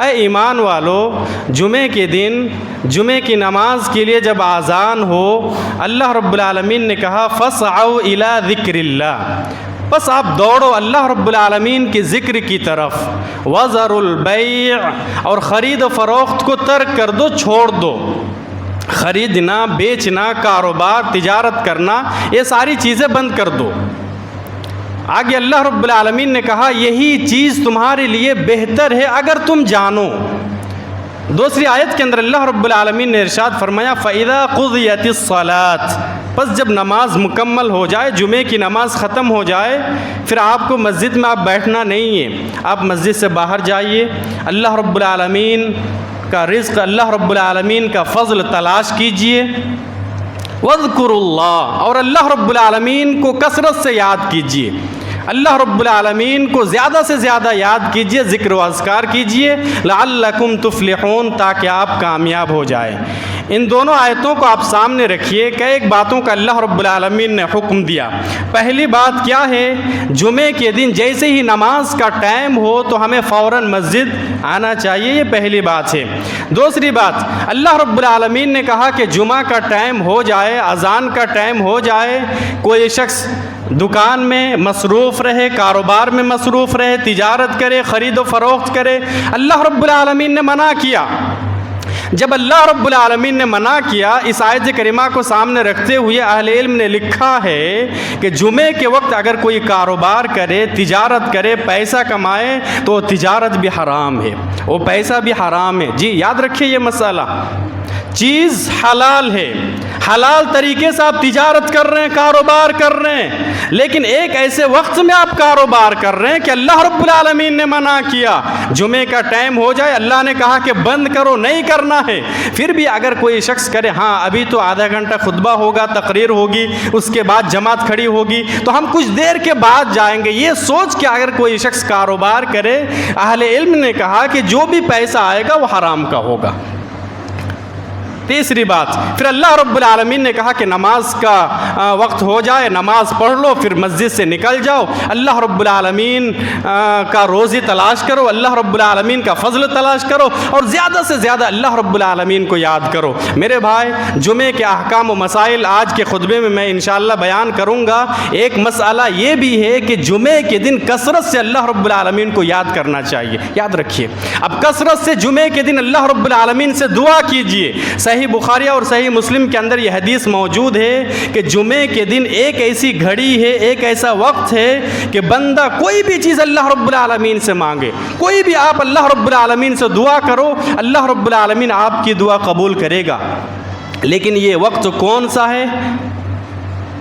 اے ایمان والو، جمعے کے دن جمعے کی نماز کے لیے جب اذان ہو، اللہ رب العالمین نے کہا فَاسْعَوْا إِلَىٰ ذِكْرِ اللَّهِ، بس آپ دوڑو اللہ رب العالمین کے ذکر کی طرف۔ وَذَرُوا الْبَيْعَ، اور خرید و فروخت کو ترک کر دو، چھوڑ دو۔ خریدنا، بیچنا، کاروبار، تجارت کرنا، یہ ساری چیزیں بند کر دو۔ آگے اللہ رب العالمین نے کہا یہی چیز تمہارے لیے بہتر ہے اگر تم جانو۔ دوسری آیت کے اندر اللہ رب العالمین نے ارشاد فرمایا فَإِذَا قُضِيَتِ الصَّلَاةُ، بس جب نماز مکمل ہو جائے، جمعے کی نماز ختم ہو جائے، پھر آپ کو مسجد میں آپ بیٹھنا نہیں ہے، آپ مسجد سے باہر جائیے، اللہ رب العالمین کا رزق، اللہ رب العالمین کا فضل تلاش کیجئے۔ وَاذْكُرُوا اللَّهَ، اور اللہ رب العالمین کو کثرت سے یاد کیجئے، اللہ رب العالمین کو زیادہ سے زیادہ یاد کیجئے، ذکر و اذکار کیجئے، لعلکم تفلحون، تاکہ آپ کامیاب ہو جائیں۔ ان دونوں آیتوں کو آپ سامنے رکھیے کہ ایک باتوں کا اللہ رب العالمین نے حکم دیا۔ پہلی بات کیا ہے؟ جمعے کے دن جیسے ہی نماز کا ٹائم ہو تو ہمیں فوراً مسجد آنا چاہیے، یہ پہلی بات ہے۔ دوسری بات، اللہ رب العالمین نے کہا کہ جمعہ کا ٹائم ہو جائے، اذان کا ٹائم ہو جائے، کوئی شخص دکان میں مصروف رہے، کاروبار میں مصروف رہے، تجارت کرے، خرید و فروخت کرے۔ اللہ رب العالمین نے منع کیا۔ جب اللہ رب العالمین نے منع کیا، اس آیت کریمہ کو سامنے رکھتے ہوئے اہل علم نے لکھا ہے کہ جمعے کے وقت اگر کوئی کاروبار کرے، تجارت کرے، پیسہ کمائے تو تجارت بھی حرام ہے، وہ پیسہ بھی حرام ہے۔ جی یاد رکھیے یہ مسئلہ، چیز حلال ہے، حلال طریقے سے آپ تجارت کر رہے ہیں، کاروبار کر رہے ہیں، لیکن ایک ایسے وقت میں آپ کاروبار کر رہے ہیں کہ اللہ رب العالمین نے منع کیا۔ جمعے کا ٹائم ہو جائے، اللہ نے کہا کہ بند کرو، نہیں کرنا ہے، پھر بھی اگر کوئی شخص کرے، ہاں ابھی تو آدھا گھنٹہ خطبہ ہوگا، تقریر ہوگی، اس کے بعد جماعت کھڑی ہوگی تو ہم کچھ دیر کے بعد جائیں گے، یہ سوچ کے اگر کوئی شخص کاروبار کرے، اہل علم نے کہا کہ جو بھی پیسہ آئے گا وہ حرام کا ہوگا۔ تیسری بات، پھر اللہ رب العالمین نے کہا کہ نماز کا وقت ہو جائے، نماز پڑھ لو، پھر مسجد سے نکل جاؤ، اللہ رب العالمین کا روزی تلاش کرو، اللہ رب العالمین کا فضل تلاش کرو، اور زیادہ سے زیادہ اللہ رب العالمین کو یاد کرو۔ میرے بھائی، جمعے کے احکام و مسائل آج کے خطبے میں میں انشاءاللہ بیان کروں گا۔ ایک مسئلہ یہ بھی ہے کہ جمعے کے دن کثرت سے اللہ رب العالمین کو یاد کرنا چاہیے، یاد رکھیے۔ اب کثرت سے جمعے کے دن اللہ رب العالمین سے دعا کیجئے۔ صحیح بخاری اور صحیح مسلم کے اندر یہ حدیث موجود ہے کہ جمعے کے دن ایک ایسی گھڑی ہے، ایک ایسا وقت ہے کہ بندہ کوئی بھی چیز اللہ رب العالمین سے مانگے، کوئی بھی آپ اللہ رب العالمین سے دعا کرو، اللہ رب العالمین آپ کی دعا قبول کرے گا۔ لیکن یہ وقت کون سا ہے؟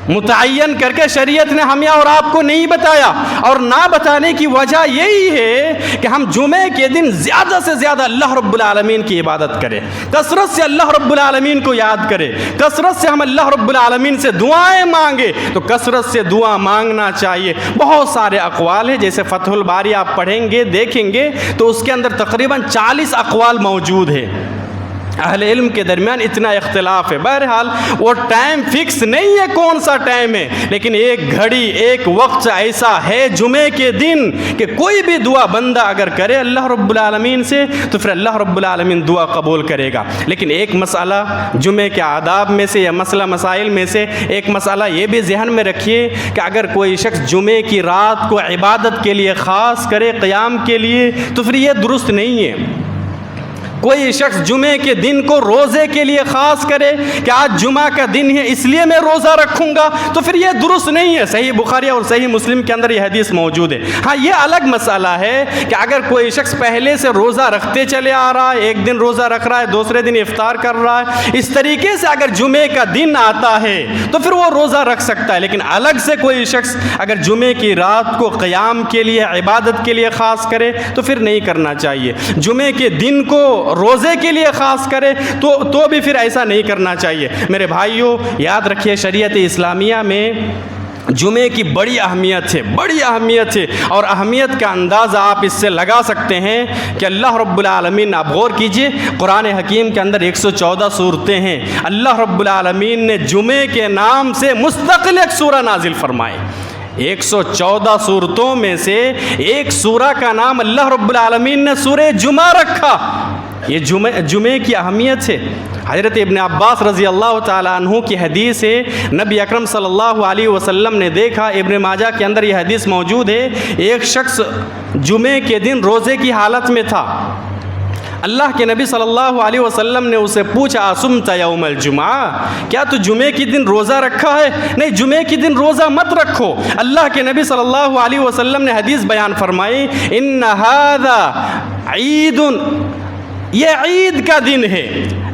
متعین کر کے شریعت نے ہمیں اور آپ کو نہیں بتایا، اور نہ بتانے کی وجہ یہی ہے کہ ہم جمعے کے دن زیادہ سے زیادہ اللہ رب العالمین کی عبادت کریں، کثرت سے اللہ رب العالمین کو یاد کریں، کثرت سے ہم اللہ رب العالمین سے دعائیں مانگیں۔ تو کثرت سے دعا مانگنا چاہیے۔ بہت سارے اقوال ہیں، جیسے فتح الباری آپ پڑھیں گے، دیکھیں گے تو اس کے اندر تقریباً 40 اقوال موجود ہیں۔ اہل علم کے درمیان اتنا اختلاف ہے۔ بہرحال وہ ٹائم فکس نہیں ہے کون سا ٹائم ہے، لیکن ایک گھڑی، ایک وقت ایسا ہے جمعے کے دن کہ کوئی بھی دعا بندہ اگر کرے اللہ رب العالمین سے تو پھر اللہ رب العالمین دعا قبول کرے گا۔ لیکن ایک مسئلہ جمعے کے آداب میں سے یا مسئلہ مسائل میں سے ایک مسئلہ یہ بھی ذہن میں رکھیے کہ اگر کوئی شخص جمعے کی رات کو عبادت کے لیے خاص کرے، قیام کے لیے، تو پھر یہ درست نہیں ہے۔ کوئی شخص جمعے کے دن کو روزے کے لیے خاص کرے کہ آج جمعہ کا دن ہے اس لیے میں روزہ رکھوں گا، تو پھر یہ درست نہیں ہے۔ صحیح بخاری اور صحیح مسلم کے اندر یہ حدیث موجود ہے۔ ہاں یہ الگ مسئلہ ہے کہ اگر کوئی شخص پہلے سے روزہ رکھتے چلے آ رہا ہے، ایک دن روزہ رکھ رہا ہے، دوسرے دن افطار کر رہا ہے، اس طریقے سے اگر جمعے کا دن آتا ہے تو پھر وہ روزہ رکھ سکتا ہے۔ لیکن الگ سے کوئی شخص اگر جمعے کی رات کو قیام کے لیے، عبادت کے لیے خاص کرے تو پھر نہیں کرنا چاہیے۔ جمعے کے دن کو روزے کے لیے خاص کرے تو بھی پھر ایسا نہیں کرنا چاہیے۔ میرے بھائیوں، یاد رکھیے شریعت اسلامیہ میں جمعے کی بڑی اہمیت ہے، بڑی اہمیت ہے، اور اہمیت کا اندازہ آپ اس سے لگا سکتے ہیں کہ اللہ رب العالمین، آپ غور کیجئے، قرآن حکیم کے اندر 114 سورتیں ہیں، اللہ رب العالمین نے جمعے کے نام سے مستقل ایک سورہ نازل فرمائے۔ 114 صورتوں میں سے ایک سورہ کا نام اللہ رب العالمین نے سورہ جمعہ رکھا۔ یہ جمعے کی اہمیت ہے۔ حضرت ابن عباس رضی اللہ تعالیٰ عنہ کی حدیث ہے، نبی اکرم صلی اللہ علیہ وسلم نے دیکھا، ابن ماجہ کے اندر یہ حدیث موجود ہے، ایک شخص جمعے کے دن روزے کی حالت میں تھا۔ اللہ کے نبی صلی اللہ علیہ وسلم نے اسے پوچھا، اصمت یوم الجمعہ، کیا تو جمعے کی دن روزہ رکھا ہے؟ نہیں، جمعے کی دن روزہ مت رکھو۔ اللہ کے نبی صلی اللہ علیہ وسلم نے حدیث بیان فرمائی، ان ھذا عید، یہ عید کا دن ہے،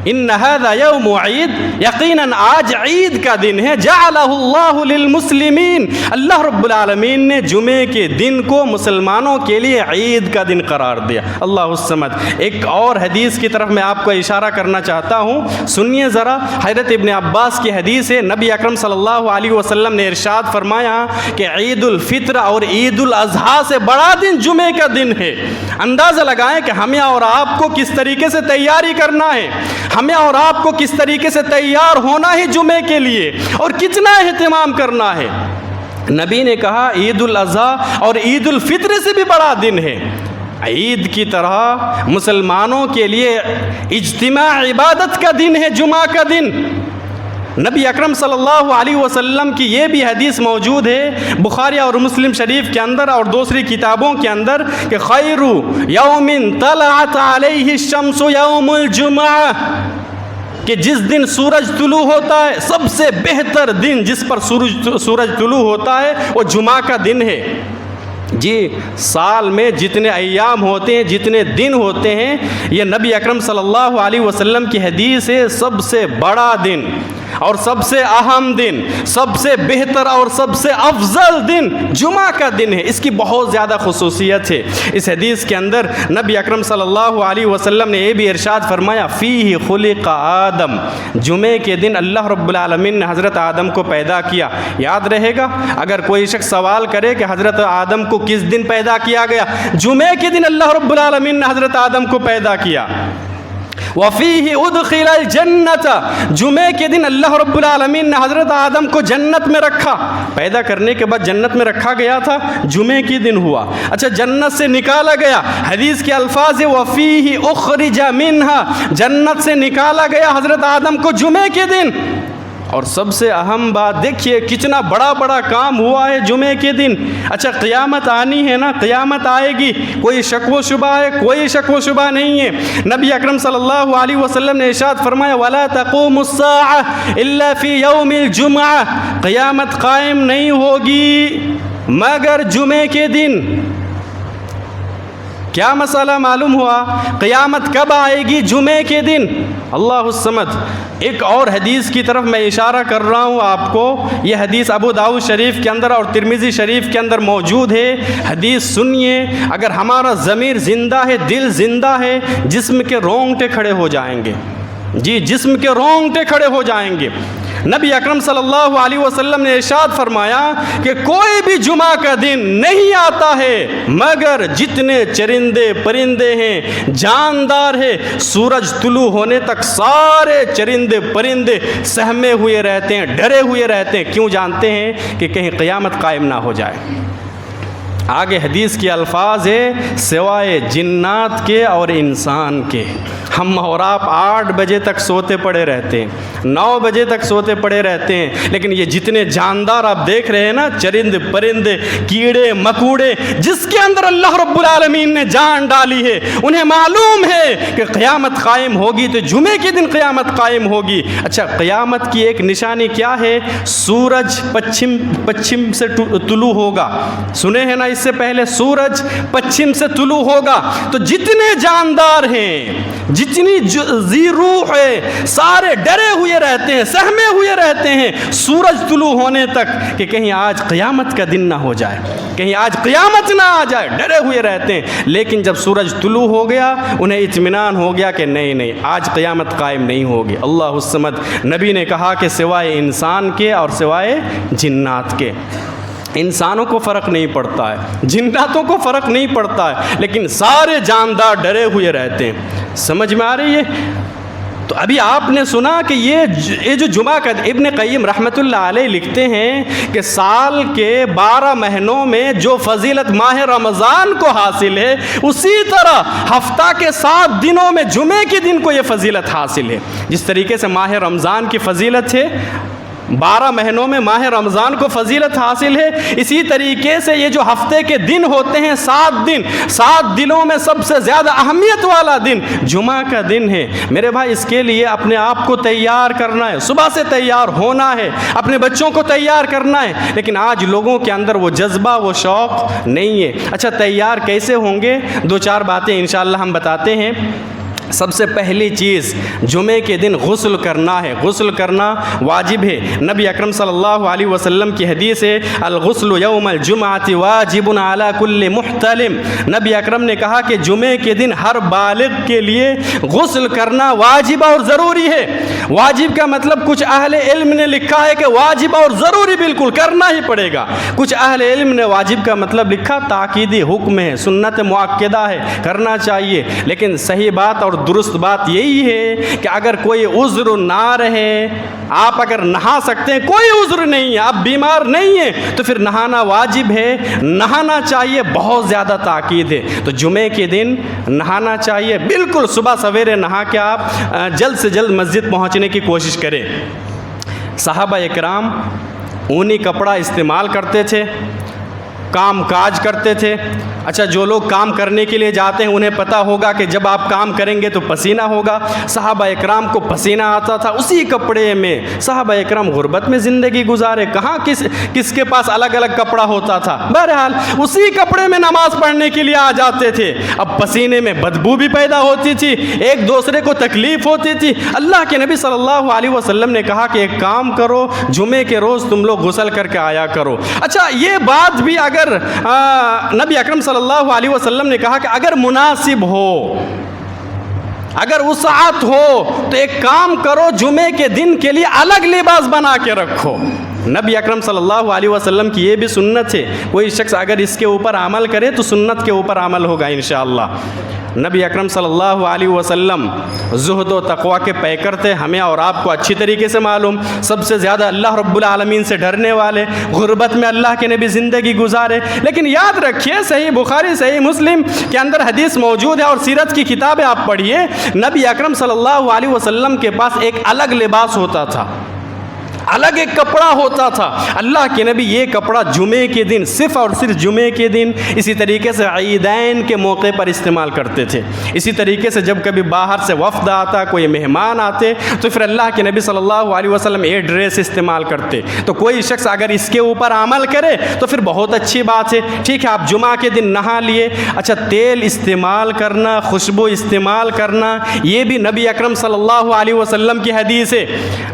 ان ھذا یوم عید، یقیناً آج عید کا دن ہے، جعلہ اللہ للمسلمین، اللہ رب العالمین نے جمعے کے دن کو مسلمانوں کے لیے عید کا دن قرار دیا۔ اللہ الصمد۔ ایک اور حدیث کی طرف میں آپ کو اشارہ کرنا چاہتا ہوں، سنیے ذرا، حضرت ابن عباس کی حدیث ہے، نبی اکرم صلی اللہ علیہ وسلم نے ارشاد فرمایا کہ عید الفطر اور عید الاضحیٰ سے بڑا دن جمعے کا دن ہے۔ اندازہ لگائیں کہ ہمیں اور آپ کو کس طریقے سے تیاری کرنا ہے، ہمیں اور آپ کو کس طریقے سے تیار ہونا ہے جمعے کے لیے، اور کتنا اہتمام کرنا ہے۔ نبی نے کہا عید الاضحیٰ اور عید الفطر سے بھی بڑا دن ہے۔ عید کی طرح مسلمانوں کے لیے اجتماع عبادت کا دن ہے جمعہ کا دن۔ نبی اکرم صلی اللہ علیہ وسلم کی یہ بھی حدیث موجود ہے بخاری اور مسلم شریف کے اندر اور دوسری کتابوں کے اندر کہ خیر یوم طلعت علیہ الشمس یوم الجمعہ، کہ جس دن سورج طلوع ہوتا ہے، سب سے بہتر دن جس پر سورج طلوع ہوتا ہے وہ جمعہ کا دن ہے۔ جی، سال میں جتنے ایام ہوتے ہیں، جتنے دن ہوتے ہیں، یہ نبی اکرم صلی اللہ علیہ وسلم کی حدیث ہے، سب سے بڑا دن اور سب سے اہم دن، سب سے بہتر اور سب سے افضل دن جمعہ کا دن ہے۔ اس کی بہت زیادہ خصوصیت ہے۔ اس حدیث کے اندر نبی اکرم صلی اللہ علیہ وسلم نے یہ بھی ارشاد فرمایا، فیہ خلق آدم، جمعے کے دن اللہ رب العالمین نے حضرت آدم کو پیدا کیا۔ یاد رہے گا اگر کوئی شخص سوال کرے کہ حضرت آدم کو کس دن پیدا کیا گیا، جمعے کے دن اللہ رب العالمین نے حضرت آدم کو پیدا کیا۔ وَفِيهِ أُدْخِلَ الْجَنَّةَ، جمعے کے دن اللہ رب العالمین نے حضرت آدم کو جنت میں رکھا۔ پیدا کرنے کے بعد جنت میں رکھا گیا تھا، جمعے کے دن ہوا۔ اچھا، جنت سے نکالا گیا، حدیث کے الفاظ وَفِيهِ أُخْرِجَ مِنْهَا، جنت سے نکالا گیا حضرت آدم کو جمعے کے دن۔ اور سب سے اہم بات دیکھیے کتنا بڑا بڑا کام ہوا ہے جمعے کے دن۔ اچھا، قیامت آنی ہے نا، قیامت آئے گی، کوئی شک و شبہ ہے؟ کوئی شک و شبہ نہیں ہے۔ نبی اکرم صلی اللہ علیہ وسلم نے ارشاد فرمایا، وَلَا تَقُومُ السَّاعَةُ إِلَّا فِي يَوْمِ الْجُمْعَةِ، قیامت قائم نہیں ہوگی مگر جمعے کے دن۔ کیا مسئلہ معلوم ہوا؟ قیامت کب آئے گی؟ جمعے کے دن۔ اللہ الصمد۔ ایک اور حدیث کی طرف میں اشارہ کر رہا ہوں آپ کو، یہ حدیث ابو داؤد شریف کے اندر اور ترمذی شریف کے اندر موجود ہے۔ حدیث سنیے، اگر ہمارا ضمیر زندہ ہے، دل زندہ ہے، جسم کے رونگٹے کھڑے ہو جائیں گے۔ جی، جسم کے رونگٹے کھڑے ہو جائیں گے۔ نبی اکرم صلی اللہ علیہ وسلم نے ارشاد فرمایا کہ کوئی بھی جمعہ کا دن نہیں آتا ہے مگر جتنے چرندے پرندے ہیں، جاندار ہے، سورج طلوع ہونے تک سارے چرندے پرندے سہمے ہوئے رہتے ہیں، ڈرے ہوئے رہتے ہیں۔ کیوں؟ جانتے ہیں کہ کہیں قیامت قائم نہ ہو جائے۔ آگے حدیث کے الفاظ ہے، سوائے جنات کے اور انسان کے۔ ہم اور آپ 8 بجے تک سوتے پڑے رہتے ہیں، 9 بجے تک سوتے پڑے رہتے ہیں، لیکن یہ جتنے جاندار آپ دیکھ رہے ہیں نا، چرند پرندے، کیڑے مکوڑے، جس کے اندر اللہ رب العالمین نے جان ڈالی ہے، انہیں معلوم ہے کہ قیامت قائم ہوگی تو جمعے کے دن قیامت قائم ہوگی۔ اچھا، قیامت کی ایک نشانی کیا ہے؟ سورج پچھم سے طلوع ہوگا۔ سنے ہیں نا اس سے پہلے، سورج پچھم سے طلوع ہوگا تو جتنے جاندار ہیں، جتنی ذی روح ہے، سارے ڈرے ہوئے رہتے ہیں، سہمے ہوئے رہتے ہیں سورج طلوع ہونے تک کہ کہیں آج قیامت کا دن نہ ہو جائے، کہیں آج قیامت نہ آ جائے، ڈرے ہوئے رہتے ہیں۔ لیکن جب سورج طلوع ہو گیا انہیں اطمینان ہو گیا کہ نہیں، آج قیامت قائم نہیں ہوگی۔ اللہ الصمد۔ نبی نے کہا کہ سوائے انسان کے اور سوائے جنات کے۔ انسانوں کو فرق نہیں پڑتا ہے، جناتوں کو فرق نہیں پڑتا ہے، لیکن سارے جاندار ڈرے ہوئے رہتے ہیں۔ سمجھ میں آ رہی ہے؟ تو ابھی آپ نے سنا کہ یہ جو جمعہ کا ابن قیم رحمۃ اللہ علیہ لکھتے ہیں کہ سال کے 12 مہینوں میں جو فضیلت ماہ رمضان کو حاصل ہے، اسی طرح ہفتہ کے 7 دنوں میں جمعے کے دن کو یہ فضیلت حاصل ہے۔ جس طریقے سے ماہ رمضان کی فضیلت ہے، 12 مہینوں میں ماہ رمضان کو فضیلت حاصل ہے، اسی طریقے سے یہ جو ہفتے کے دن ہوتے ہیں 7 دن، 7 دنوں میں سب سے زیادہ اہمیت والا دن جمعہ کا دن ہے۔ میرے بھائی اس کے لیے اپنے آپ کو تیار کرنا ہے، صبح سے تیار ہونا ہے، اپنے بچوں کو تیار کرنا ہے، لیکن آج لوگوں کے اندر وہ جذبہ، وہ شوق نہیں ہے۔ اچھا تیار کیسے ہوں گے؟ 2-4 باتیں انشاءاللہ ہم بتاتے ہیں۔ سب سے پہلی چیز، جمعے کے دن غسل کرنا ہے، غسل کرنا واجب ہے۔ نبی اکرم صلی اللہ علیہ وسلم کی حدیث ہے، الغسل یوم الجمعۃ واجب علی کل محتلم۔ نبی اکرم نے کہا کہ جمعے کے دن ہر بالغ کے لیے غسل کرنا واجب اور ضروری ہے۔ واجب کا مطلب کچھ اہل علم نے لکھا ہے کہ واجب اور ضروری بالکل کرنا ہی پڑے گا، کچھ اہل علم نے واجب کا مطلب لکھا تاکیدی حکم ہے، سنت مؤکدہ ہے، کرنا چاہیے۔ لیکن صحیح بات اور درست بات یہی ہے کہ اگر کوئی عذر نہ رہے، آپ اگر نہا سکتے ہیں، کوئی عذر نہیں ہے، آپ بیمار نہیں ہیں، تو پھر نہانا واجب ہے، نہانا چاہیے، بہت زیادہ تاکید ہے۔ تو جمعے کے دن نہانا چاہیے، بالکل صبح سویرے نہا کے آپ جلد سے جلد مسجد پہنچنے کی کوشش کریں۔ صحابہ اکرام اونی کپڑا استعمال کرتے تھے، کام کاج کرتے تھے۔ اچھا جو لوگ کام کرنے کے لیے جاتے ہیں انہیں پتہ ہوگا کہ جب آپ کام کریں گے تو پسینہ ہوگا۔ صحابہ اکرام کو پسینہ آتا تھا، اسی کپڑے میں صحابہ اکرام غربت میں زندگی گزارے، کہاں کس کے پاس الگ الگ کپڑا ہوتا تھا، بہرحال اسی کپڑے میں نماز پڑھنے کے لیے آ جاتے تھے۔ اب پسینے میں بدبو بھی پیدا ہوتی تھی، ایک دوسرے کو تکلیف ہوتی تھی۔ اللہ کے نبی صلی اللہ علیہ وسلم نے کہا کہ ایک کام کرو، جمعے کے روز تم لوگ غسل کر کے آیا کرو۔ اچھا یہ بات بھی اگر نبی اکرم صلی اللہ علیہ وسلم نے کہا کہ اگر مناسب ہو، اگر وسعت ہو تو ایک کام کرو، جمعے کے دن کے لیے الگ لباس بنا کے رکھو۔ نبی اکرم صلی اللہ علیہ وسلم کی یہ بھی سنت ہے، کوئی شخص اگر اس کے اوپر عمل کرے تو سنت کے اوپر عمل ہوگا انشاءاللہ۔ نبی اکرم صلی اللہ علیہ وسلم زہد و تقوی کے پیکر تھے، ہمیں اور آپ کو اچھی طریقے سے معلوم، سب سے زیادہ اللہ رب العالمین سے ڈرنے والے، غربت میں اللہ کے نبی زندگی گزارے۔ لیکن یاد رکھیے صحیح بخاری صحیح مسلم کے اندر حدیث موجود ہے، اور سیرت کی کتابیں آپ پڑھیے، نبی اکرم صلی اللہ علیہ وسلم کے پاس ایک الگ لباس ہوتا تھا، الگ ایک کپڑا ہوتا تھا۔ اللہ کے نبی یہ کپڑا جمعے کے دن، صرف اور صرف جمعے کے دن، اسی طریقے سے عیدین کے موقع پر استعمال کرتے تھے۔ اسی طریقے سے جب کبھی باہر سے وفد آتا، کوئی مہمان آتے، تو پھر اللہ کے نبی صلی اللہ علیہ وسلم یہ ڈریس استعمال کرتے۔ تو کوئی شخص اگر اس کے اوپر عمل کرے تو پھر بہت اچھی بات ہے، ٹھیک ہے، آپ جمعہ کے دن نہا لیے۔ اچھا تیل استعمال کرنا، خوشبو استعمال کرنا، یہ بھی نبی اکرم صلی اللہ علیہ وسلم کی حدیث ہے۔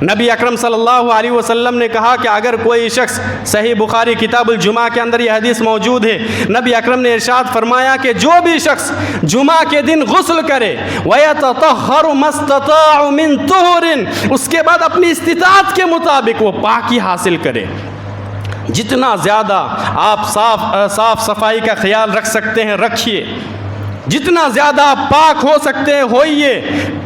نبی اکرم صلی اللہ علیہ وسلم نے کہا کہ اگر کوئی شخص، صحیح بخاری کتاب الجمعہ کے اندر یہ حدیث موجود ہے، نبی اکرم نے ارشاد فرمایا کہ جو بھی شخص جمعہ کے دن غسل کرے وَيَتَطَهَّرُ مَا اسْتَطَاعُ مِن طُهُرٍ، اس کے بعد اپنی استطاعت کے مطابق وہ پاکی حاصل کرے، جتنا زیادہ آپ صاف صفائی کا خیال رکھ سکتے ہیں رکھیے، جتنا زیادہ آپ پاک ہو سکتے ہیں ہوئیے،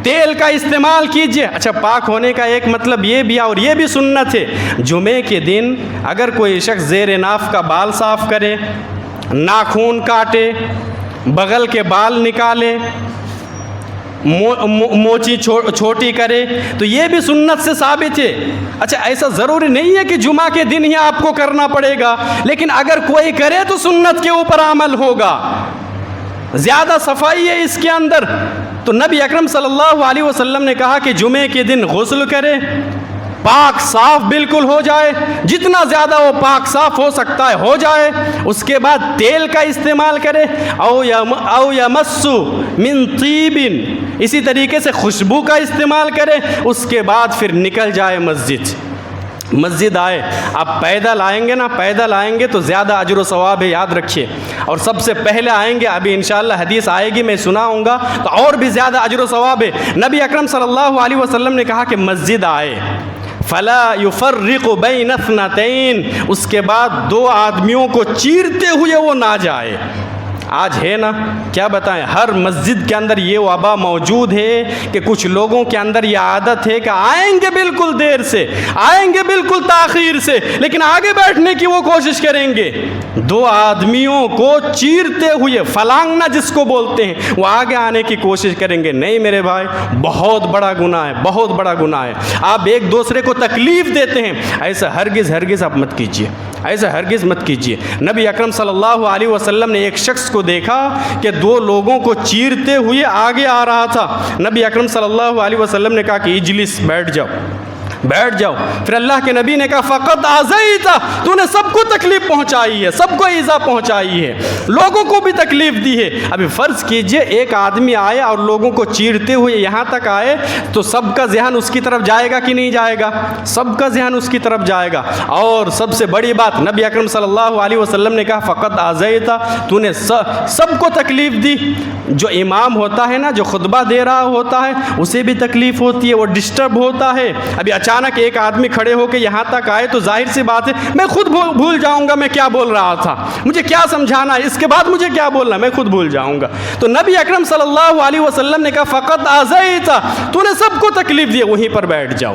تیل کا استعمال کیجئے۔ اچھا پاک ہونے کا ایک مطلب یہ بھی، اور یہ بھی سنت ہے، جمعے کے دن اگر کوئی شخص زیر ناف کا بال صاف کرے، ناخون کاٹے، بغل کے بال نکالے، موچی چھوٹی کرے، تو یہ بھی سنت سے ثابت ہے۔ اچھا ایسا ضروری نہیں ہے کہ جمعہ کے دن ہی آپ کو کرنا پڑے گا، لیکن اگر کوئی کرے تو سنت کے اوپر عمل ہوگا، زیادہ صفائی ہے اس کے اندر۔ تو نبی اکرم صلی اللہ علیہ وسلم نے کہا کہ جمعے کے دن غسل کرے، پاک صاف بالکل ہو جائے، جتنا زیادہ وہ پاک صاف ہو سکتا ہے ہو جائے، اس کے بعد تیل کا استعمال کرے، او یمس من طیب، اسی طریقے سے خوشبو کا استعمال کرے، اس کے بعد پھر نکل جائے مسجد آئے۔ آپ پیدل آئیں گے نا، پیدل آئیں گے تو زیادہ اجر و ثواب ہے، یاد رکھیے، اور سب سے پہلے آئیں گے، ابھی انشاءاللہ حدیث آئے گی میں سناؤں گا، تو اور بھی زیادہ اجر و ثواب ہے۔ نبی اکرم صلی اللہ علیہ وسلم نے کہا کہ مسجد آئے، فلا یفرق بین اثنتین، اس کے بعد دو آدمیوں کو چیرتے ہوئے وہ نہ جائے، آج ہے نا، کیا بتائیں، ہر مسجد کے اندر یہ وبا موجود ہے کہ کچھ لوگوں کے اندر یہ عادت ہے کہ آئیں گے بالکل دیر سے، آئیں گے بالکل تاخیر سے، لیکن آگے بیٹھنے کی وہ کوشش کریں گے، دو آدمیوں کو چیرتے ہوئے فلانگنا جس کو بولتے ہیں، وہ آگے آنے کی کوشش کریں گے۔ نہیں میرے بھائی، بہت بڑا گناہ ہے، بہت بڑا گناہ ہے، آپ ایک دوسرے کو تکلیف دیتے ہیں، ایسا ہرگز آپ مت کیجیے، ایسا ہرگز مت کیجیے۔ نبی اکرم صلی اللہ علیہ وسلم نے ایک شخص کو دیکھا کہ دو لوگوں کو چیرتے ہوئے آگے آ رہا تھا۔ نبی اکرم صلی اللہ علیہ وسلم نے کہا کہ اجلس، بیٹھ جاؤ، بیٹھ جاؤ۔ پھر اللہ کے نبی نے کہا فقط آزیت، تو نے سب کو تکلیف پہنچائی ہے، سب کو ایذا پہنچائی ہے، لوگوں کو بھی تکلیف دی ہے۔ ابھی فرض کیجئے ایک آدمی آئے اور لوگوں کو چیرتے ہوئے یہاں تک آئے تو سب کا ذہن اس کی طرف جائے گا کہ نہیں جائے گا؟ سب کا ذہن اس کی طرف جائے گا۔ اور سب سے بڑی بات، نبی اکرم صلی اللہ علیہ وسلم نے کہا فقط آزیت، تو نے سب کو تکلیف دی۔ جو امام ہوتا ہے نا، جو خطبہ دے رہا ہوتا ہے، اسے بھی تکلیف ہوتی ہے، وہ ڈسٹرب ہوتا ہے۔ ابھی اچانک ایک آدمی کھڑے ہو کے یہاں تک آئے تو ظاہر سی بات ہے میں خود بھول جاؤں گا میں کیا بول رہا تھا، مجھے کیا سمجھانا ہے، اس کے بعد مجھے کیا بولنا، میں خود بھول جاؤں گا۔ تو نبی اکرم صلی اللہ علیہ وسلم نے کہا فقط آزیت، تو نے سب کو تکلیف دی، وہیں پر بیٹھ جاؤ۔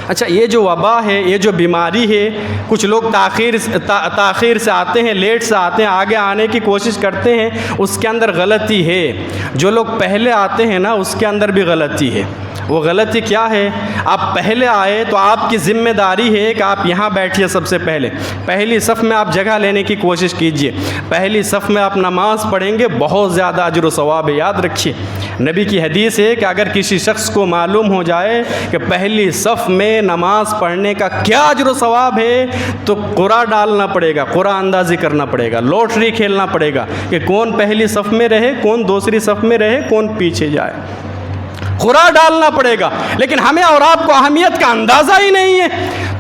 اچھا، یہ جو وبا ہے، یہ جو بیماری ہے، کچھ لوگ تاخیر سے آتے ہیں، لیٹ سے آتے ہیں، آگے آنے کی کوشش کرتے ہیں، اس کے اندر غلطی ہے۔ جو لوگ پہلے آتے ہیں نا، اس کے اندر بھی غلطی ہے۔ وہ غلطی کیا ہے؟ آپ پہلے آئے تو آپ کی ذمہ داری ہے کہ آپ یہاں بیٹھیے، سب سے پہلے پہلی صف میں آپ جگہ لینے کی کوشش کیجئے۔ پہلی صف میں آپ نماز پڑھیں گے، بہت زیادہ اجر و ثواب ہے، یاد رکھیے۔ نبی کی حدیث ہے کہ اگر کسی شخص کو معلوم ہو جائے کہ پہلی صف میں نماز پڑھنے کا کیا اجر و ثواب ہے تو قرعہ ڈالنا پڑے گا، قرعہ اندازی کرنا پڑے گا، لوٹری کھیلنا پڑے گا کہ کون پہلی صف میں رہے، کون دوسری صف میں رہے، کون پیچھے جائے، قرعہ ڈالنا پڑے گا۔ لیکن ہمیں اور آپ کو اہمیت کا اندازہ ہی نہیں ہے،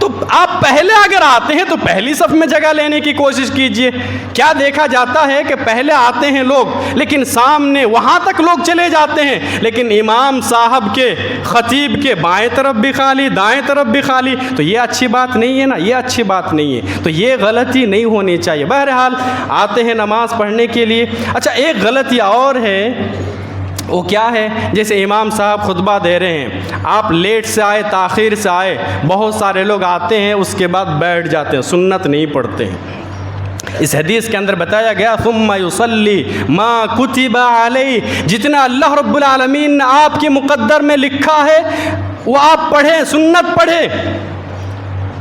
تو آپ پہلے اگر آتے ہیں تو پہلی صف میں جگہ لینے کی کوشش کیجئے۔ کیا دیکھا جاتا ہے کہ پہلے آتے ہیں لوگ، لیکن سامنے وہاں تک لوگ چلے جاتے ہیں، لیکن امام صاحب کے، خطیب کے بائیں طرف بھی خالی، دائیں طرف بھی خالی، تو یہ اچھی بات نہیں ہے نا، یہ اچھی بات نہیں ہے، تو یہ غلطی نہیں ہونی چاہیے۔ بہرحال آتے ہیں نماز پڑھنے کے لیے۔ اچھا، ایک غلطی اور ہے، وہ کیا ہے؟ جیسے امام صاحب خطبہ دے رہے ہیں، آپ لیٹ سے آئے، تاخیر سے آئے، بہت سارے لوگ آتے ہیں اس کے بعد بیٹھ جاتے ہیں، سنت نہیں پڑھتے ہیں۔ اس حدیث کے اندر بتایا گیا ثم یصلی ما کتب علیہ، جتنا اللہ رب العالمین نے آپ کے مقدر میں لکھا ہے وہ آپ پڑھیں، سنت پڑھیں۔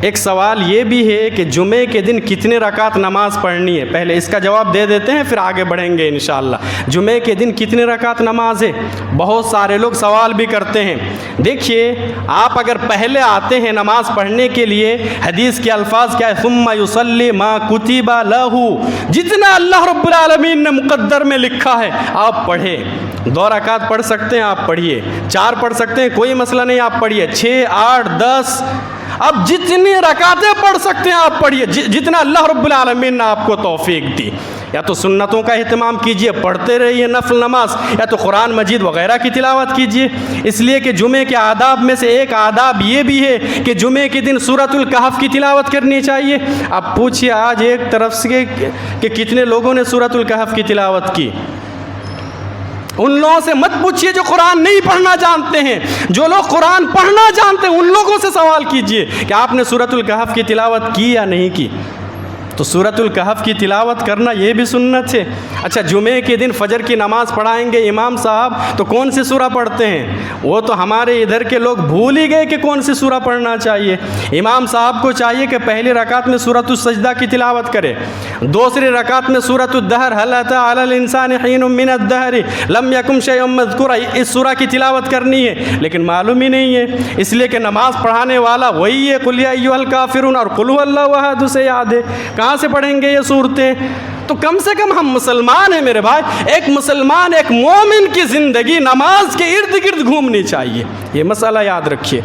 ایک سوال یہ بھی ہے کہ جمعے کے دن کتنے رکعت نماز پڑھنی ہے؟ پہلے اس کا جواب دے دیتے ہیں، پھر آگے بڑھیں گے انشاءاللہ۔ جمعے کے دن کتنے رکعت نماز ہے؟ بہت سارے لوگ سوال بھی کرتے ہیں۔ دیکھیے، آپ اگر پہلے آتے ہیں نماز پڑھنے کے لیے، حدیث کے الفاظ کیا ہے؟ ثم یصلی ما کتب لہ، جتنا اللہ رب العالمین نے مقدر میں لکھا ہے آپ پڑھیں۔ 2 رکعت پڑھ سکتے ہیں آپ پڑھیے، 4 پڑھ سکتے ہیں، کوئی مسئلہ نہیں، آپ پڑھیے، 6، 8، 10، اب جتنی رکعتیں پڑھ سکتے ہیں آپ پڑھیے، جتنا اللہ رب العالمین نے آپ کو توفیق دی۔ یا تو سنتوں کا اہتمام کیجئے، پڑھتے رہیے نفل نماز، یا تو قرآن مجید وغیرہ کی تلاوت کیجئے۔ اس لیے کہ جمعے کے آداب میں سے ایک آداب یہ بھی ہے کہ جمعے کے دن سورۃ الکہف کی تلاوت کرنی چاہیے۔ آپ پوچھئے آج ایک طرف سے کہ کتنے لوگوں نے سورۃ الکہف کی تلاوت کی؟ ان لوگوں سے مت پوچھئے جو قرآن نہیں پڑھنا جانتے ہیں، جو لوگ قرآن پڑھنا جانتے ہیں ان لوگوں سے سوال کیجئے کہ آپ نے سورۃ الکہف کی تلاوت کی یا نہیں کی۔ تو سورۃ الکہف کی تلاوت کرنا یہ بھی سنت ہے۔ اچھا، جمعے کے دن فجر کی نماز پڑھائیں گے امام صاحب تو کون سی سورہ پڑھتے ہیں؟ وہ تو ہمارے ادھر کے لوگ بھول ہی گئے کہ کون سی سورہ پڑھنا چاہیے۔ امام صاحب کو چاہیے کہ پہلی رکعت میں سورۃ السجدہ کی تلاوت کرے، دوسری رکعت میں سورۃ الدہر، هل أتى على الإنسان حين من الدهر لم يكن شيئا مذكورا، اس سورہ کی تلاوت کرنی ہے، لیکن معلوم ہی نہیں ہے، اس لیے کہ نماز پڑھانے والا وہی ہے قل یا ایھا الکافرون اور قل هو اللہ احد سے یاد ہے، کہاں سے پڑھیں گے یہ صورتیں؟ تو کم سے کم ہم مسلمان ہیں میرے بھائی، ایک مسلمان، ایک مومن کی زندگی نماز کے ارد گرد گھومنی چاہیے، یہ مسئلہ یاد رکھیے۔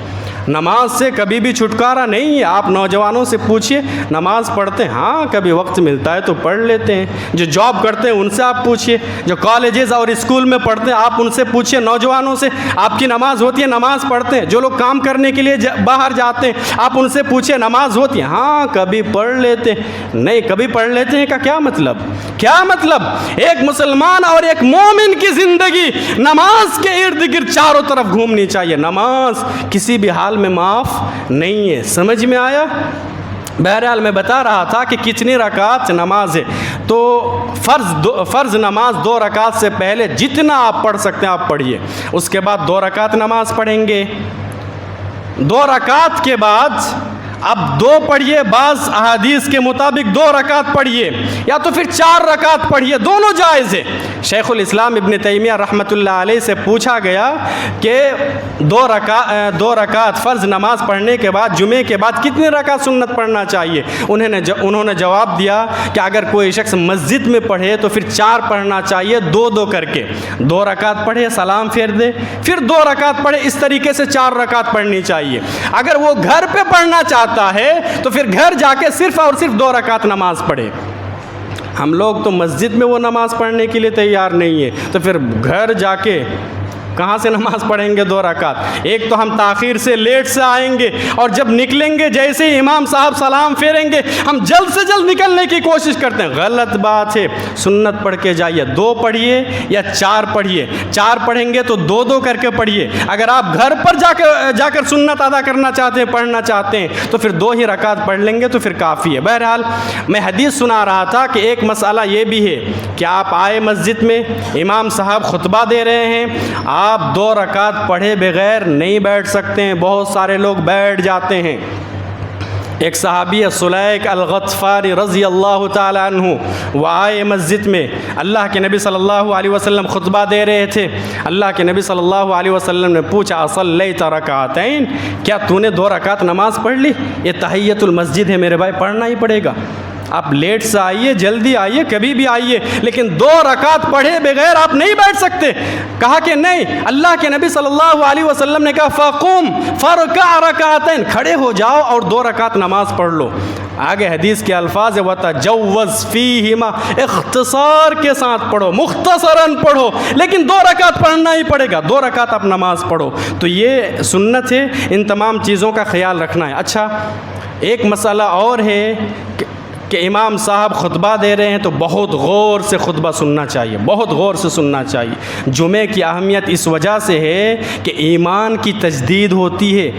نماز سے کبھی بھی چھٹکارا نہیں ہے. آپ نوجوانوں سے پوچھیے نماز پڑھتے ہیں؟ ہاں کبھی وقت ملتا ہے تو پڑھ لیتے ہیں. جو جاب کرتے ہیں ان سے آپ پوچھیے, جو کالجز اور اسکول میں پڑھتے ہیں آپ ان سے پوچھیے, نوجوانوں سے آپ کی نماز ہوتی ہے؟ نماز پڑھتے ہیں. جو لوگ کام کرنے کے لیے باہر جاتے ہیں آپ ان سے پوچھیے نماز ہوتی ہے؟ ہاں کبھی پڑھ لیتے ہیں. نہیں کبھی پڑھ لیتے ہیں کا کیا مطلب؟ کیا مطلب؟ ایک مسلمان اور ایک مومن کی زندگی نماز کے ارد گرد چاروں طرف گھومنی چاہیے. نماز کسی بھی حال میں معاف نہیں ہے. سمجھ میں آیا؟ بہرحال میں بتا رہا تھا کہ کتنی رکعت نماز ہے. تو فرض نماز 2 رکعت سے پہلے جتنا آپ پڑھ سکتے ہیں آپ پڑھیے. اس کے بعد 2 رکعت نماز پڑھیں گے. 2 رکعت کے بعد اب 2 پڑھیے. بعض احادیث کے مطابق 2 رکعت پڑھیے یا تو پھر 4 رکعت پڑھیے, دونوں جائز ہے. شیخ الاسلام ابن تیمیہ رحمۃ اللہ علیہ سے پوچھا گیا کہ 2 رکعت فرض نماز پڑھنے کے بعد جمعے کے بعد کتنی رکعت سنت پڑھنا چاہیے؟ انہوں نے جواب دیا کہ اگر کوئی شخص مسجد میں پڑھے تو پھر 4 پڑھنا چاہیے, 2 کر کے. 2 رکعت پڑھے, سلام پھیر دے, پھر 2 رکعت پڑھے. اس طریقے سے 4 رکعت پڑھنی چاہیے. اگر وہ گھر پہ پڑھنا چاہتا ہے تو پھر گھر جا کے صرف اور صرف 2 رکعت نماز پڑھے. ہم لوگ تو مسجد میں وہ نماز پڑھنے کے لیے تیار نہیں ہے, تو پھر گھر جا کے کہاں سے نماز پڑھیں گے 2 رکعت؟ ایک تو ہم تاخیر سے لیٹ سے آئیں گے, اور جب نکلیں گے جیسے ہی امام صاحب سلام پھیریں گے ہم جلد سے جلد نکلنے کی کوشش کرتے ہیں. غلط بات ہے. سنت پڑھ کے جائیے. 2 پڑھیے یا 4 پڑھیے. 4 پڑھیں گے تو 2 کر کے پڑھیے. اگر آپ گھر پر جا کر سنت ادا کرنا چاہتے ہیں, پڑھنا چاہتے ہیں, تو پھر 2 ہی رکعت پڑھ لیں گے تو پھر کافی ہے. بہرحال میں حدیث سنا رہا تھا کہ ایک مسئلہ یہ بھی ہے کہ آپ آئے مسجد میں, امام صاحب خطبہ دے رہے ہیں, آپ 2 رکعت پڑھے بغیر نہیں بیٹھ سکتے ہیں. بہت سارے لوگ بیٹھ جاتے ہیں. ایک صحابی سلیک الغطفانی رضی اللہ تعالی عنہ, وہ آئے مسجد میں, اللہ کے نبی صلی اللہ علیہ وسلم خطبہ دے رہے تھے. اللہ کے نبی صلی اللہ علیہ وسلم نے پوچھا اصلیت رکعتین, کیا تو نے 2 رکعت نماز پڑھ لی؟ یہ تحیۃ المسجد ہے میرے بھائی, پڑھنا ہی پڑے گا. آپ لیٹ سے آئیے, جلدی آئیے, کبھی بھی آئیے, لیکن 2 رکعت پڑھے بغیر آپ نہیں بیٹھ سکتے. کہا کہ نہیں. اللہ کے نبی صلی اللہ علیہ وسلم نے کہا فقم فرکع رکعتین, کھڑے ہو جاؤ اور 2 رکعت نماز پڑھ لو. آگے حدیث کے الفاظ وتجوز فیہما, اختصار کے ساتھ پڑھو, مختصراً پڑھو, لیکن 2 رکعت پڑھنا ہی پڑے گا. 2 رکعت آپ نماز پڑھو. تو یہ سنت ہے, ان تمام چیزوں کا خیال رکھنا ہے. اچھا ایک مسئلہ اور ہے کہ امام صاحب خطبہ دے رہے ہیں تو بہت غور سے خطبہ سننا چاہیے, بہت غور سے سننا چاہیے. جمعے کی اہمیت اس وجہ سے ہے کہ ایمان کی تجدید ہوتی ہے.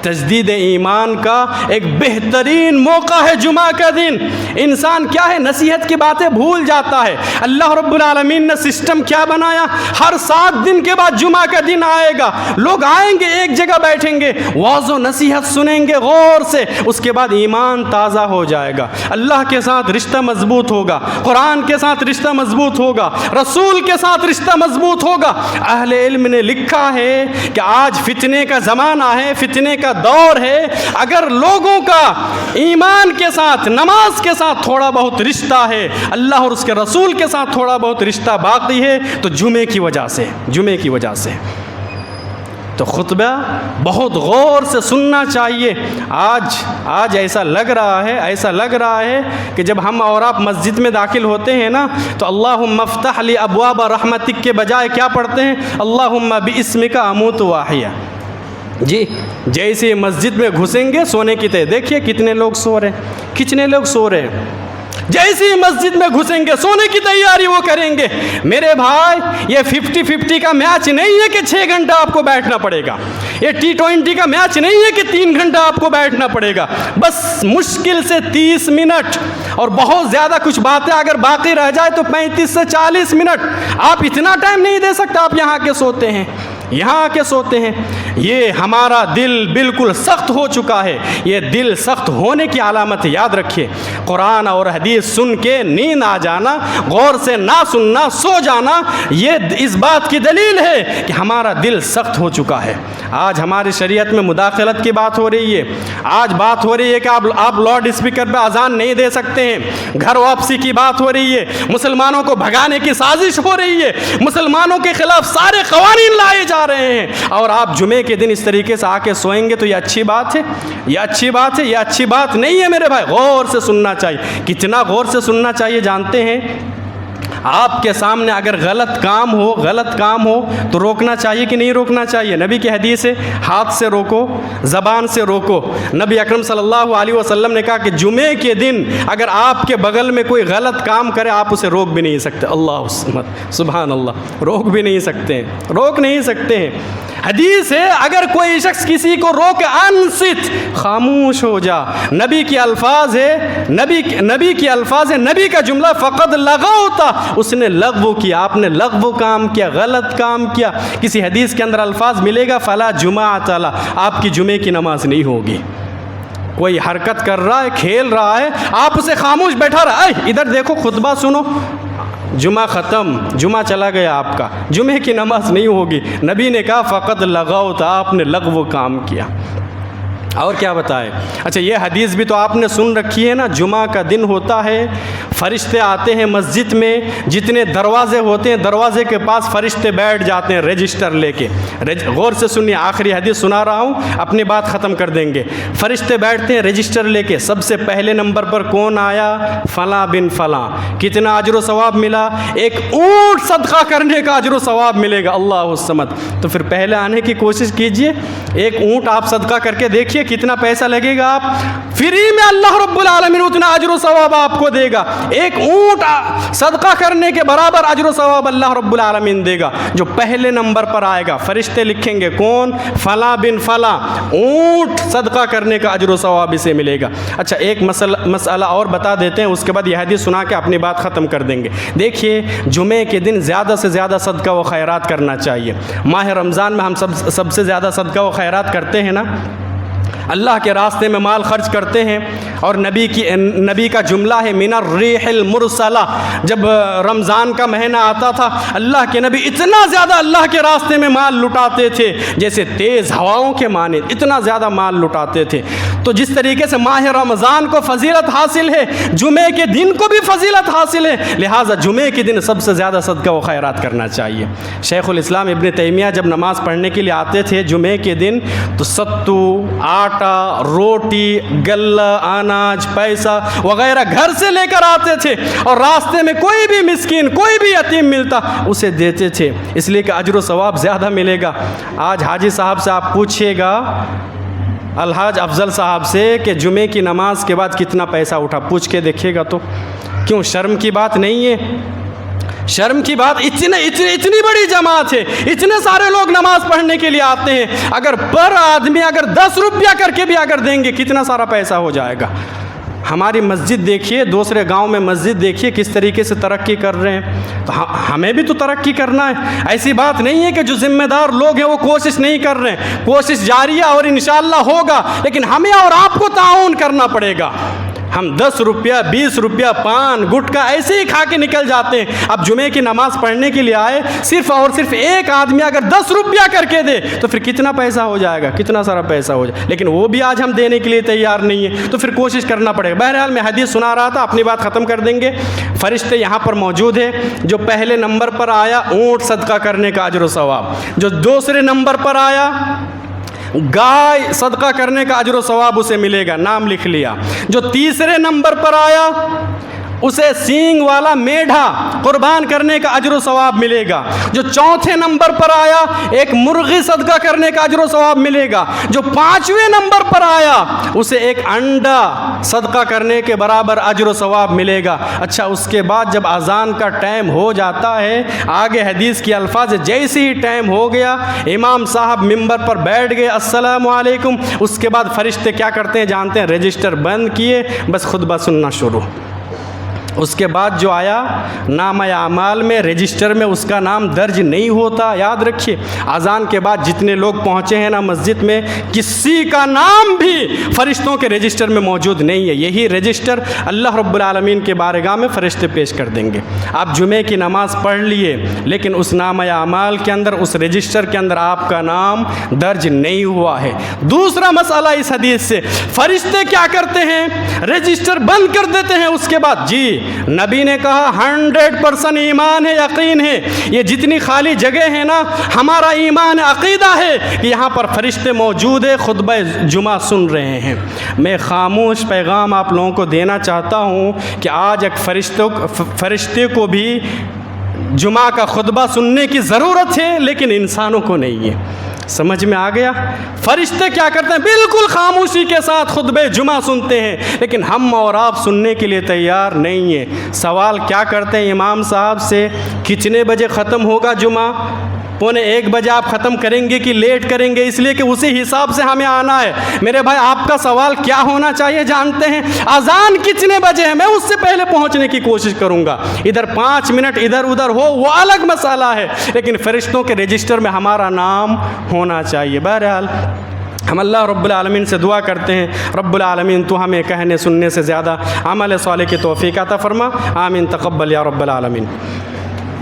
تجدید ایمان کا ایک بہترین موقع ہے جمعہ کا دن. انسان کیا ہے, نصیحت کی باتیں بھول جاتا ہے. اللہ رب العالمین نے سسٹم کیا بنایا, ہر 7 دن کے بعد جمعہ کا دن آئے گا, لوگ آئیں گے, ایک جگہ بیٹھیں گے, واعظ و نصیحت سنیں گے غور سے, اس کے بعد ایمان تازہ ہو جائے گا, اللہ کے ساتھ رشتہ مضبوط ہوگا, قرآن کے ساتھ رشتہ مضبوط ہوگا, رسول کے ساتھ رشتہ مضبوط ہوگا. اہل علم نے لکھا ہے کہ آج فتنے کا زمانہ ہے, فتنے کا دور ہے. اگر لوگوں کا ایمان کے ساتھ, نماز کے ساتھ تھوڑا بہت رشتہ ہے, اللہ اور اس کے رسول کے ساتھ تھوڑا بہت رشتہ باقی ہے, تو جمعے کی وجہ سے. تو خطبہ بہت غور سے سننا چاہیے. آج ایسا لگ رہا ہے کہ جب ہم اور آپ مسجد میں داخل ہوتے ہیں نا, تو اللہم افتح لی ابواب رحمتک کے بجائے کیا پڑھتے ہیں, اللہم باسمک اموت واحیا. جی جیسے مسجد میں گھسیں گے سونے کی تیاری, دیکھیے کتنے لوگ سو رہے ہیں. جیسے ہی مسجد میں گھسیں گے سونے کی تیاری وہ کریں گے. میرے بھائی یہ 50-50 کا میچ نہیں ہے کہ 6 گھنٹہ آپ کو بیٹھنا پڑے گا. یہ T20 کا میچ نہیں ہے کہ 3 گھنٹہ آپ کو بیٹھنا پڑے گا. بس مشکل سے 30 منٹ, اور بہت زیادہ کچھ باتیں اگر باقی رہ جائے تو 35 سے 40 منٹ. آپ اتنا ٹائم نہیں دے سکتے. آپ یہاں کے سوتے ہیں. یہ ہمارا دل بالکل سخت ہو چکا ہے. یہ دل سخت ہونے کی علامت ہے, یاد رکھیے. قرآن اور حدیث سن کے نیند آ جانا, غور سے نہ سننا, سو جانا, یہ اس بات کی دلیل ہے کہ ہمارا دل سخت ہو چکا ہے. آج ہماری شریعت میں مداخلت کی بات ہو رہی ہے. آج بات ہو رہی ہے کہ آپ لاؤڈ اسپیکر پہ اذان نہیں دے سکتے ہیں. گھر واپسی کی بات ہو رہی ہے. مسلمانوں کو بھگانے کی سازش ہو رہی ہے. مسلمانوں کے خلاف سارے قوانین لائے جا جا رہے ہیں اور آپ جمعے کے دن اس طریقے سے آ کے سوئیں گے تو یہ اچھی بات ہے؟ یہ اچھی بات ہے؟ یہ اچھی بات نہیں ہے میرے بھائی. غور سے سننا چاہیے. کتنا غور سے سننا چاہیے جانتے ہیں؟ آپ کے سامنے اگر غلط کام ہو تو روکنا چاہیے کہ نہیں روکنا چاہیے؟ نبی کی حدیث ہے ہاتھ سے روکو، زبان سے روکو. نبی اکرم صلی اللہ علیہ وسلم نے کہا کہ جمعے کے دن اگر آپ کے بغل میں کوئی غلط کام کرے آپ اسے روک بھی نہیں سکتے. اللہ سبحان اللہ، روک بھی نہیں سکتے ہیں. حدیث ہے اگر کوئی شخص کسی کو روک انصت، خاموش ہو جا. نبی کے الفاظ ہے نبی کا جملہ فقط لغوتا، اس نے لغو کیا، آپ نے لغو کام کیا، غلط کام کیا. کسی حدیث کے اندر الفاظ ملے گا فلا جمعۃ لا، آپ کی جمعے کی نماز نہیں ہوگی. کوئی حرکت کر رہا ہے، کھیل رہا ہے، آپ اسے خاموش بیٹھا رہا ہے، ادھر دیکھو خطبہ سنو، جمعہ ختم، جمعہ چلا گیا آپ کا، جمعے کی نماز نہیں ہوگی. نبی نے کہا فقط لغوت، آپ نے لغو کام کیا. اور کیا بتائے؟ اچھا یہ حدیث بھی تو آپ نے سن رکھی ہے نا، جمعہ کا دن ہوتا ہے، فرشتے آتے ہیں مسجد میں، جتنے دروازے ہوتے ہیں دروازے کے پاس فرشتے بیٹھ جاتے ہیں رجسٹر لے کے. غور سے سنیے، آخری حدیث سنا رہا ہوں، اپنی بات ختم کر دیں گے. فرشتے بیٹھتے ہیں رجسٹر لے کے، سب سے پہلے نمبر پر کون آیا؟ فلاں بن فلاں. کتنا اجر و ثواب ملا؟ ایک اونٹ صدقہ کرنے کا اجر و ثواب ملے گا. اللہ الصمد. تو پھر پہلے آنے کی کوشش کیجئے، ایک اونٹ آپ صدقہ کر کے دیکھیے کتنا پیسہ لگے گا. آپ فری میں اللہ رب العالمین اتنا اجر و ثواب آپ کو دے گا. ایک اونٹ صدقہ کرنے کے برابر اجر و ثواب اللہ رب العالمین دے گا. جو پہلے نمبر پر آئے گا فرشتے لکھیں گے کون؟ فلاں بن فلاں، اونٹ صدقہ کرنے کا اجر و ثواب اسے ملے گا. اچھا ایک مسئلہ اور بتا دیتے ہیں، اس کے بعد یہ حدیث سنا کے اپنی بات ختم کر دیں گے. دیکھیے جمعے کے دن زیادہ سے زیادہ صدقہ و خیرات کرنا چاہیے. ماہ رمضان میں ہم سب سے زیادہ صدقہ و خیرات کرتے ہیں نا، اللہ کے راستے میں مال خرچ کرتے ہیں. اور نبی کا جملہ ہے من الریح المرسلہ. جب رمضان کا مہینہ آتا تھا اللہ کے نبی اتنا زیادہ اللہ کے راستے میں مال لٹاتے تھے جیسے تیز ہواؤں کے مانند، اتنا زیادہ مال لٹاتے تھے. تو جس طریقے سے ماہ رمضان کو فضیلت حاصل ہے، جمعے کے دن کو بھی فضیلت حاصل ہے، لہٰذا جمعے کے دن سب سے زیادہ صدقہ و خیرات کرنا چاہیے. شیخ الاسلام ابن تیمیہ جب نماز پڑھنے کے لیے آتے تھے جمعے کے دن تو ستو، آٹا، روٹی، غلہ، اناج، پیسہ وغیرہ گھر سے لے کر آتے تھے، اور راستے میں کوئی بھی مسکین، کوئی بھی یتیم ملتا اسے دیتے تھے، اس لیے کہ اجر و ثواب زیادہ ملے گا. آج حاجی صاحب سے آپ پوچھیے گا، الحاج افضل صاحب سے، کہ جمعے کی نماز کے بعد کتنا پیسہ اٹھا، پوچھ کے دیکھیے گا تو کیوں شرم کی بات نہیں ہے؟ شرم کی بات، اتنی بڑی جماعت ہے، اتنے سارے لوگ نماز پڑھنے کے لیے آتے ہیں، اگر پر آدمی اگر 10 روپیہ کر کے بھی اگر دیں گے کتنا سارا پیسہ ہو جائے گا. ہماری مسجد دیکھیے، دوسرے گاؤں میں مسجد دیکھیے کس طریقے سے ترقی کر رہے ہیں. تو ہمیں بھی تو ترقی کرنا ہے. ایسی بات نہیں ہے کہ جو ذمہ دار لوگ ہیں وہ کوشش نہیں کر رہے ہیں، کوشش جاری ہے اور انشاءاللہ ہوگا، لیکن ہمیں اور آپ کو تعاون کرنا پڑے گا. ہم 10 روپیہ 20 روپیہ پان گٹکا ایسے ہی کھا کے نکل جاتے ہیں. اب جمعے کی نماز پڑھنے کے لیے آئے، صرف اور صرف ایک آدمی اگر 10 روپیہ کر کے دے تو پھر کتنا پیسہ ہو جائے گا، کتنا سارا پیسہ ہو جائے. لیکن وہ بھی آج ہم دینے کے لیے تیار نہیں ہیں، تو پھر کوشش کرنا پڑے گا. بہرحال میں حدیث سنا رہا تھا، اپنی بات ختم کر دیں گے. فرشتے یہاں پر موجود ہیں. جو پہلے نمبر پر آیا اونٹ صدقہ کرنے کا اجر و ثواب، جو دوسرے نمبر پر آیا گائے صدقہ کرنے کا اجر و ثواب اسے ملے گا، نام لکھ لیا. جو تیسرے نمبر پر آیا اسے سینگ والا میڈھا قربان کرنے کا اجر و ثواب ملے گا. جو چوتھے نمبر پر آیا ایک مرغی صدقہ کرنے کا اجر و ثواب ملے گا. جو 5ویں نمبر پر آیا اسے ایک انڈا صدقہ کرنے کے برابر اجر و ثواب ملے گا. اچھا اس کے بعد جب اذان کا ٹائم ہو جاتا ہے، آگے حدیث کی الفاظ جیسے ہی ٹائم ہو گیا امام صاحب ممبر پر بیٹھ گئے، السلام علیکم. اس کے بعد فرشتے کیا کرتے ہیں جانتے ہیں؟ رجسٹر بند کیے، بس خطبہ سننا شروع. اس کے بعد جو آیا نامہ اعمال میں، رجسٹر میں اس کا نام درج نہیں ہوتا. یاد رکھیے اذان کے بعد جتنے لوگ پہنچے ہیں نا مسجد میں، کسی کا نام بھی فرشتوں کے رجسٹر میں موجود نہیں ہے. یہی رجسٹر اللہ رب العالمین کے بارگاہ میں فرشتے پیش کر دیں گے. آپ جمعے کی نماز پڑھ لیے لیکن اس نامہ اعمال کے اندر، اس رجسٹر کے اندر آپ کا نام درج نہیں ہوا ہے. دوسرا مسئلہ اس حدیث سے، فرشتے کیا کرتے ہیں؟ رجسٹر بند کر دیتے ہیں. اس کے بعد جی نبی نے کہا 100% ایمان ہے، یقین ہے، یہ جتنی خالی جگہ ہے نا، ہمارا ایمان عقیدہ ہے کہ یہاں پر فرشتے موجود ہیں، خطبہ جمعہ سن رہے ہیں۔ میں خاموش پیغام آپ لوگوں کو دینا چاہتا ہوں کہ آج ایک فرشتے کو بھی جمعہ کا خطبہ سننے کی ضرورت ہے، لیکن انسانوں کو نہیں ہے۔ سمجھ میں آ گیا؟ فرشتے کیا کرتے ہیں؟ بالکل خاموشی کے ساتھ خطبہ جمعہ سنتے ہیں، لیکن ہم اور آپ سننے کے لیے تیار نہیں ہیں۔ سوال کیا کرتے ہیں امام صاحب سے؟ کتنے بجے ختم ہوگا جمعہ؟ 1:45 بجے آپ ختم کریں گے کہ لیٹ کریں گے؟ اس لیے کہ اسی حساب سے ہمیں آنا ہے۔ میرے بھائی، آپ کا سوال کیا ہونا چاہیے جانتے ہیں؟ اذان کتنے بجے ہے؟ میں اس سے پہلے پہنچنے کی کوشش کروں گا۔ ادھر 5 منٹ ادھر ادھر ہو وہ الگ مسئلہ ہے، لیکن فرشتوں کے رجسٹر میں ہمارا نام ہونا چاہیے۔ بہرحال ہم اللہ رب العالمین سے دعا کرتے ہیں، رب العالمین تو ہمیں کہنے سننے سے زیادہ عمل صالح کی توفیق عطا فرما، آمین، تقبل یا رب العالمین۔